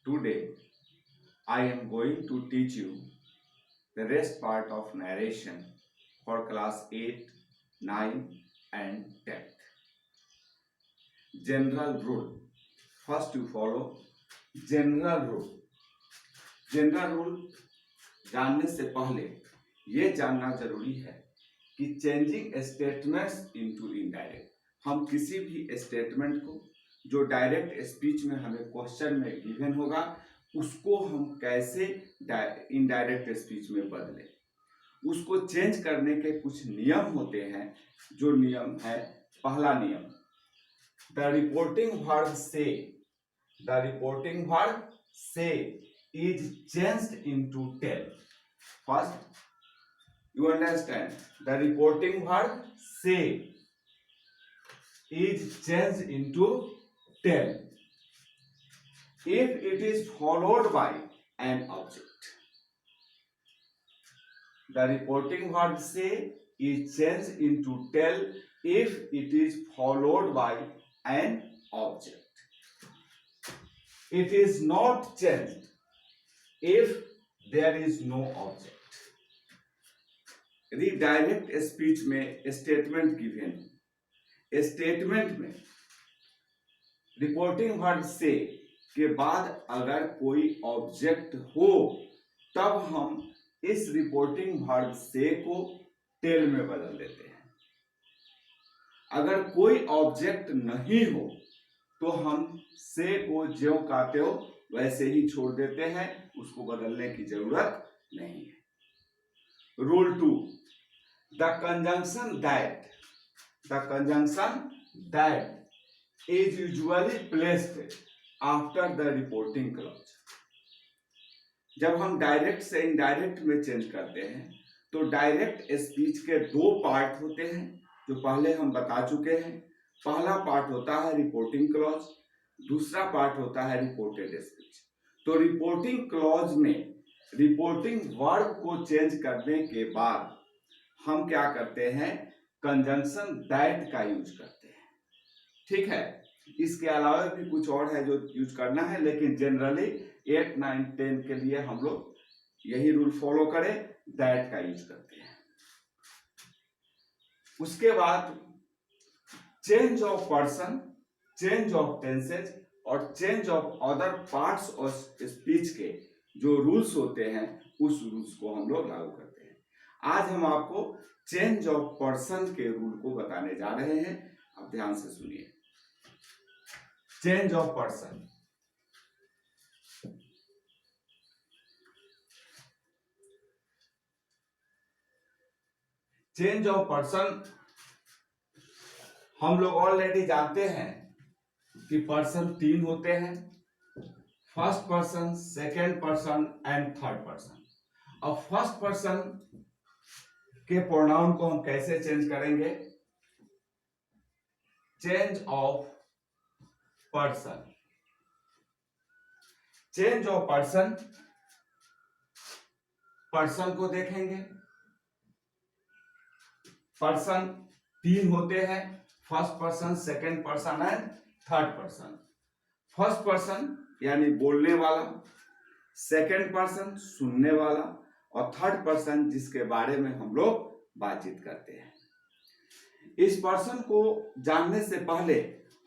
Today, I am going to teach you the rest part of narration for class 8, 9 and 10th. General rule. First you follow general rule. General rule जानने से पहले ये जानना जरूरी है कि changing statements into indirect, हम किसी भी स्टेटमेंट को जो डायरेक्ट स्पीच में हमें क्वेश्चन में गिवन होगा उसको हम कैसे इनडायरेक्ट स्पीच में बदलें, उसको चेंज करने के कुछ नियम होते हैं। जो नियम है, पहला नियम, द रिपोर्टिंग वर्ब से is changed into tell. First, you understand, the reporting verb say is changed into tell if it is followed by an object. The reporting verb say is changed into tell if it is followed by an object. It is not changed if there is no object. यदि direct speech में statement given, statement में reporting verb से के बाद अगर कोई object हो तब हम इस रिपोर्टिंग वर्ब से को टेल में बदल देते हैं। अगर कोई ऑब्जेक्ट नहीं हो तो हम से को ज्यों का त्यों वैसे ही छोड़ देते हैं, उसको बदलने की जरूरत नहीं है। Rule 2, the conjunction that is usually placed after the reporting clause. जब हम डायरेक्ट से इनडायरेक्ट में चेंज करते हैं तो डायरेक्ट स्पीच के दो पार्ट होते हैं जो पहले हम बता चुके हैं। पहला पार्ट होता है रिपोर्टिंग क्लॉज, दूसरा पार्ट होता है रिपोर्टेड स्पीच। तो रिपोर्टिंग क्लॉज में रिपोर्टिंग वर्ब को चेंज करने के बाद हम क्या करते हैं, कंजंक्शन दैट का यूज करते हैं। ठीक है, इसके अलावा भी कुछ और है जो यूज करना है, लेकिन जनरली 8, 9, 10 के लिए हम लोग यही रूल फॉलो करें, दैट का यूज करते हैं। उसके बाद change of person, change of tenses और change of other parts of speech के जो रूल्स होते हैं उस रूल्स को हम लोग लागू करते हैं। आज हम आपको चेंज ऑफ पर्सन के रूल को बताने जा रहे हैं, आप ध्यान से सुनिए। Change of person, change of person हम लोग ऑलरेडी जानते हैं कि पर्सन 3 होते हैं, first person, second person and third person. अब फर्स्ट पर्सन के प्रोनाउन को हम कैसे चेंज करेंगे, change of person. Change of person, person को देखेंगे, पर्सन 3 होते हैं, first person, second person and third person. First person यानी बोलने वाला, सेकेंड पर्सन सुनने वाला और थर्ड पर्सन जिसके बारे में हम लोग बातचीत करते हैं। इस पर्सन को जानने से पहले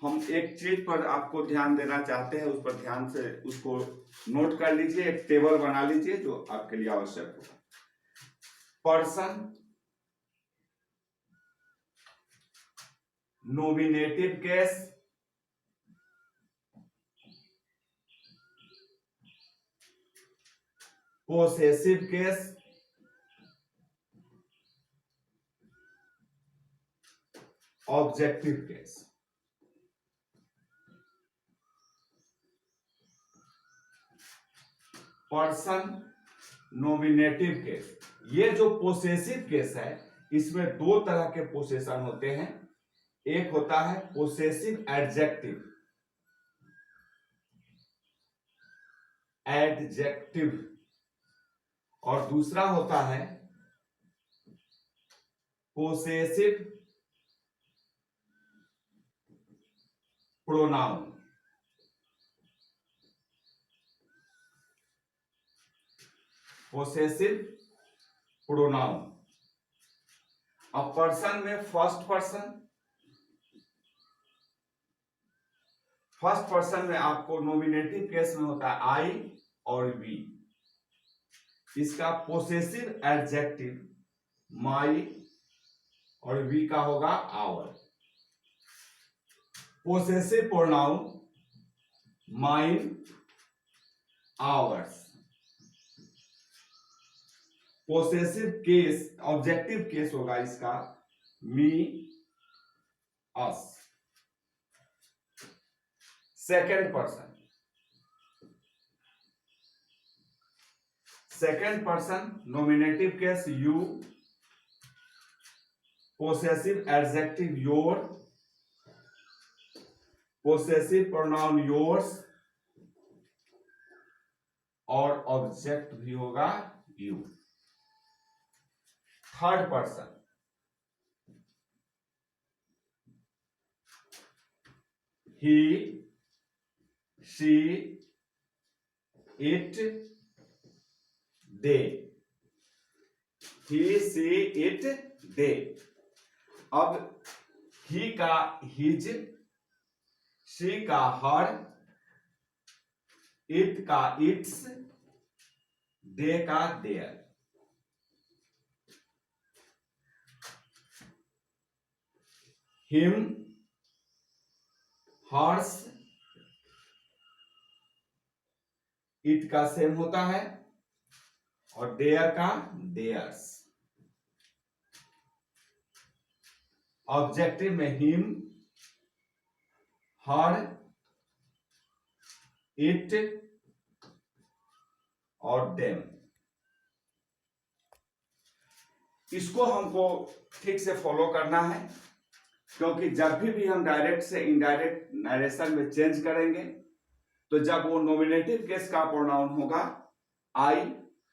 हम एक चीज पर आपको ध्यान देना चाहते हैं, उस पर ध्यान से उसको नोट कर लीजिए, एक टेबल बना लीजिए जो आपके लिए आवश्यक होगा। Person, nominative case, possessive case, objective case. Person, nominative case, ये जो पोसेसिव केस है इसमें 2 तरह के पोसेशन होते हैं। एक होता है पोसेसिव एडजेक्टिव, और दूसरा होता है पोसेसिव प्रोनाउन। Possessive pronoun. अब पर्सन में फर्स्ट पर्सन में आपको नॉमिनेटिव केस में होता है आई और वी। इसका पोसेसिव एडजेक्टिव माई और वी का होगा our. Possessive pronoun mine, ours. Possessive case objective case होगा इसका me, us. Second person nominative case you, possessive adjective your, possessive pronoun yours और ऑब्जेक्ट भी होगा you. Third person he, she, it, they. He, she, it, they. अब he का his, she का हर, it का it's, दे का देयर। हिम, हर्स, इट का same होता है और देयर का देयर्स। ऑब्जेक्टिव में हिम, हर, इट और देम। इसको हमको ठीक से फॉलो करना है, क्योंकि जब भी हम डायरेक्ट से इनडायरेक्ट नरेशन में चेंज करेंगे तो जब वो नॉमिनेटिव केस का प्रोनाउन होगा आई,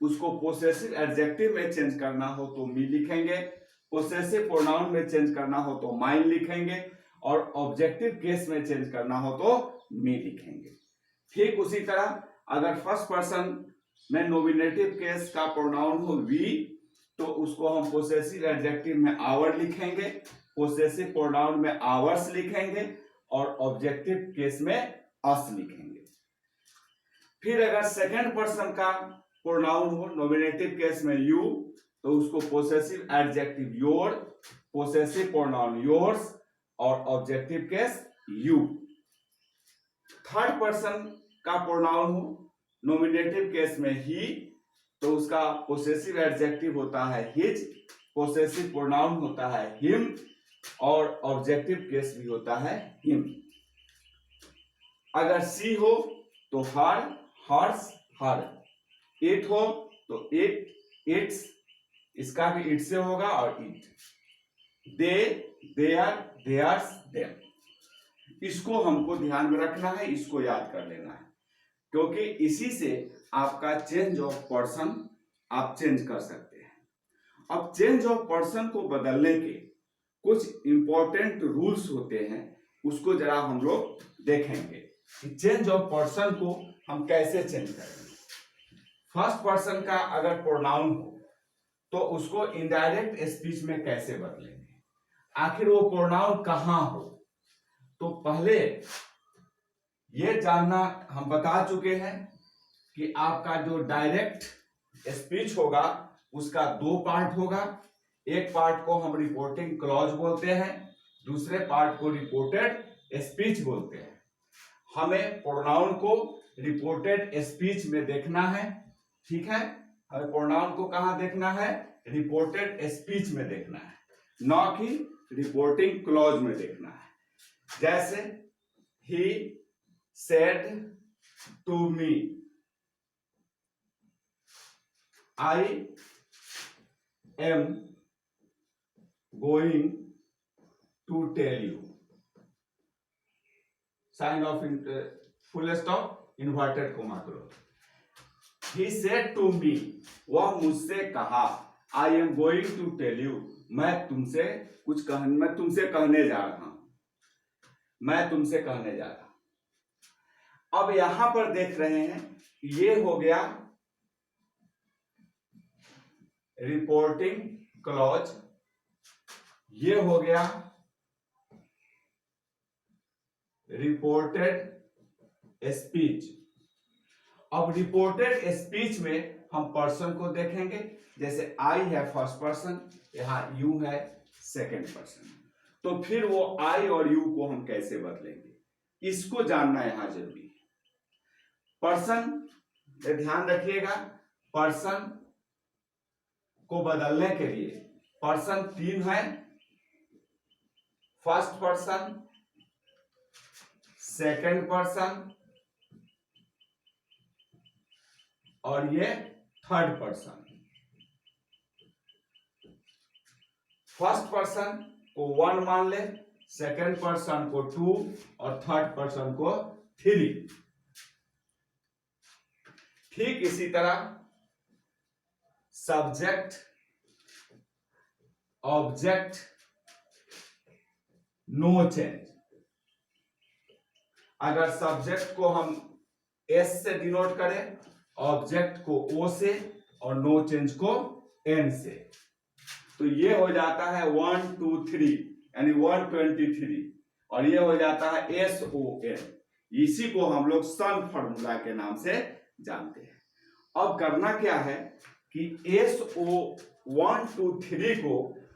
उसको पोसेसिव एडजेक्टिव में चेंज करना हो तो मी लिखेंगे, पोसेसिव प्रोनाउन में चेंज करना हो तो माइन लिखेंगे और ऑब्जेक्टिव केस में चेंज करना हो तो मी लिखेंगे। ठीक उसी तरह अगर फर्स्ट पर्सन में नॉमिनेटिव केस का प्रोनाउन हो वी तो उसको हम पोसेसिव एडजेक्टिव में आवर लिखेंगे, पोसेसिव प्रोनाउन में आवर्स लिखेंगे और ऑब्जेक्टिव केस में अस लिखेंगे। फिर अगर सेकंड पर्सन का प्रोनाउन हो नॉमिनेटिव केस में यू तो उसको possessive adjective your, possessive pronoun yours और objective case you. Third person का प्रोनाउन हो नॉमिनेटिव केस में ही तो उसका पोसेसिव एडजेक्टिव होता है हिज, पोसेसिव प्रोनाउन होता है हिम और ऑब्जेक्टिव केस भी होता है हिम। अगर सी हो तो हर, हर्स, हर। इट हो तो इट, इट्स, इसका भी इट से होगा और it. They, their, theirs, them. इसको हमको ध्यान में रखना है, इसको याद कर लेना है, क्योंकि इसी से आपका चेंज ऑफ पर्सन आप चेंज कर सकते हैं। अब चेंज ऑफ पर्सन को बदलने के कुछ इंपॉर्टेंट रूल्स होते हैं, उसको जरा हम लोग देखेंगे कि चेंज ऑफ पर्सन को हम कैसे चेंज करेंगे। फर्स्ट पर्सन का अगर प्रोनाउन हो तो उसको इनडायरेक्ट स्पीच में कैसे बदलेंगे, आखिर वो प्रोनाउन कहां हो। तो पहले ये जानना हम बता चुके हैं कि आपका जो डायरेक्ट स्पीच होगा उसका दो पार्ट होगा। एक पार्ट को हम रिपोर्टिंग क्लॉज बोलते हैं, दूसरे पार्ट को रिपोर्टेड स्पीच बोलते हैं। हमें प्रोनाउन को रिपोर्टेड स्पीच में देखना है, ठीक है। हमें प्रोनाउन को कहां देखना है, रिपोर्टेड स्पीच में देखना है, न कि रिपोर्टिंग क्लॉज में देखना है। जैसे ही said to me, I am going to tell you, sign of full stop, inverted comma करो। He said to me, वह मुझसे कहा, I am going to tell you, मैं तुमसे कहने जा रहा हूं, मैं तुमसे कहने जा रहा हूं। अब यहां पर देख रहे हैं ये हो गया रिपोर्टिंग क्लॉज, ये हो गया रिपोर्टेड स्पीच। अब रिपोर्टेड स्पीच में हम पर्सन को देखेंगे, जैसे आई है फर्स्ट पर्सन, यहां यू है सेकंड पर्सन। तो फिर वो आई और यू को हम कैसे बदलेंगे, इसको जानना यहां जरूरी है। पर्सन में ध्यान रखिएगा, पर्सन को बदलने के लिए पर्सन 3 है, फर्स्ट पर्सन, सेकंड पर्सन और ये थर्ड पर्सन। फर्स्ट पर्सन को 1 मान ले, सेकंड पर्सन को 2 और थर्ड पर्सन को 3। ठीक इसी तरह सब्जेक्ट, ऑब्जेक्ट, नो चेंज। अगर सब्जेक्ट को हम एस से डिनोट करें, ऑब्जेक्ट को ओ से और नो चेंज को एन से, तो ये हो जाता है 1 2 3 यानी 123, और ये हो जाता है SON। इसी को हम लोग सन फॉर्मूला के नाम से जानते हैं। अब करना क्या है कि SO 1 2 3 को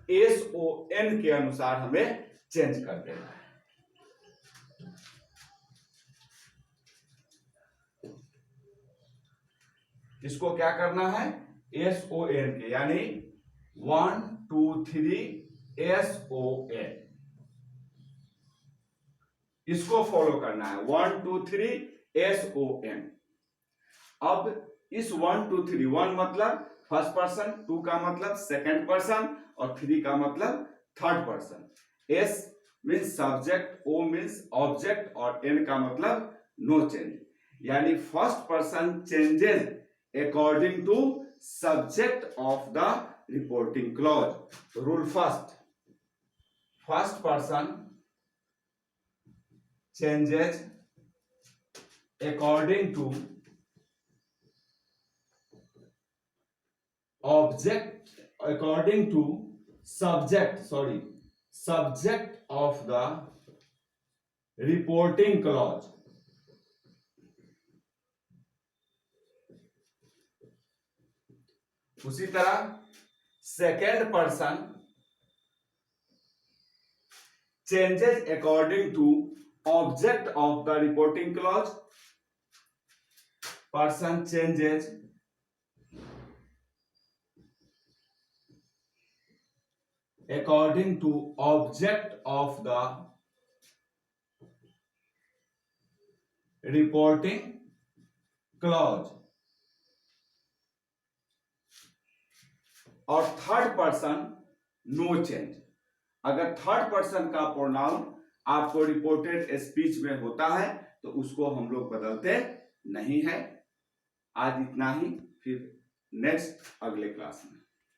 SON के अनुसार हमें चेंज कर देना है। इसको क्या करना है, SON के, यानी 1 2 3 SON, इसको फॉलो करना है 1 2 3 SON। अब इस 1 2 3, 1 मतलब फर्स्ट पर्सन, 2 का मतलब सेकंड पर्सन और 3 का मतलब third person. S means subject, O means object और N का मतलब नो चेंज, यानी first person changes according to subject of the reporting clause. Rule first person changes according to object, according to subject of the reporting clause. उसी तरह second person changes according to object of the reporting clause. Person changes according to object of the reporting clause. और third person no change. अगर third person का pronoun आपको reported speech में होता है तो उसको हम लोग बदलते नहीं है। आज इतना ही, फिर नेक्स्ट अगले क्लास में।